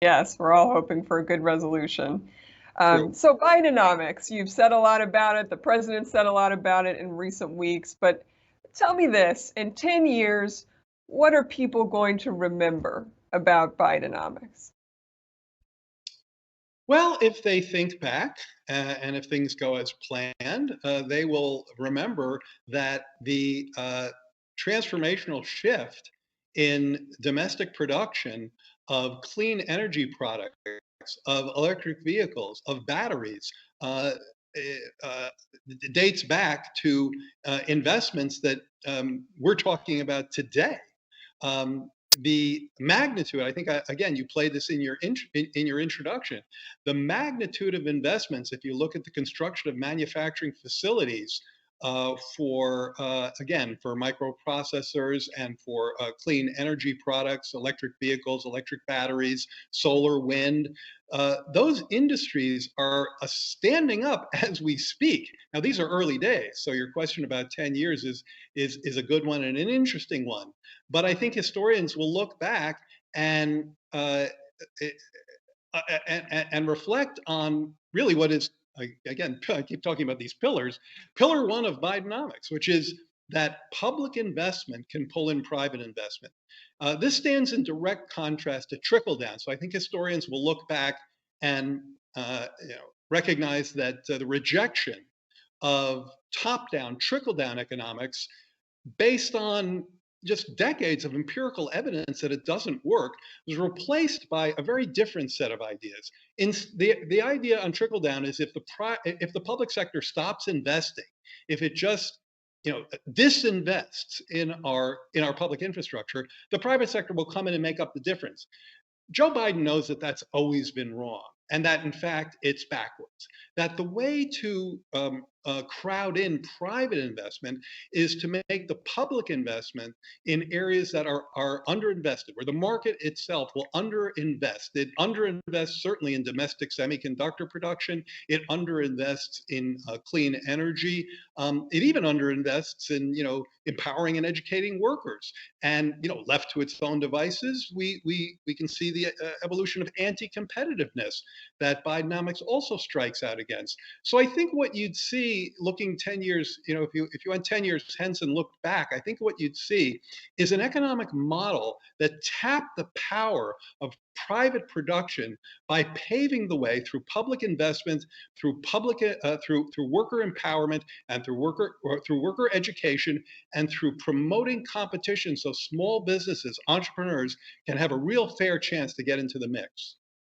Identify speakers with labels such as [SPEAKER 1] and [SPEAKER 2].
[SPEAKER 1] Yes, we're all hoping for a good resolution.
[SPEAKER 2] True.
[SPEAKER 1] So Bidenomics, you've said a lot about it. The president said a lot about it in recent weeks. But tell me this, in 10 years, what are people going to remember about Bidenomics?
[SPEAKER 2] Well, if they think back and if things go as planned, they will remember that the transformational shift in domestic production of clean energy products, of electric vehicles, of batteries, uh, eh, uh, dates back to investments that we're talking about today. The magnitude, I think, again, you played this in in your introduction. The magnitude of investments, if you look at the construction of manufacturing facilities again, for microprocessors and for clean energy products, electric vehicles, electric batteries, solar, wind, those industries are standing up as we speak. Now, these are early days, so your question about 10 years is a good one and an interesting one. But I think historians will look back and and reflect on really what is, again, I keep talking about these pillars. Pillar one of Bidenomics, which is that public investment can pull in private investment. This stands in direct contrast to trickle down. So I think historians will look back and recognize that the rejection of top down, trickle down economics based on just decades of empirical evidence that it doesn't work, was replaced by a very different set of ideas. The idea on trickle down is if the public sector stops investing, if it just disinvests in our public infrastructure, the private sector will come in and make up the difference. Joe Biden knows that that's always been wrong, and that in fact it's backwards. That the way to crowd in private investment is to make the public investment in areas that are underinvested, where the market itself will underinvest. It underinvests certainly in domestic semiconductor production. It underinvests in clean energy. It even underinvests in empowering and educating workers. And left to its own devices, we can see the evolution of anti-competitiveness that Bidenomics also strikes out against. So I think what you'd see looking 10 years, if you went 10 years hence and looked back, I think what you'd see is an economic model that tapped the power of private production by paving the way through public investment, through worker empowerment, and through worker education, and through promoting competition so small businesses, entrepreneurs can have a real fair chance to get into the mix.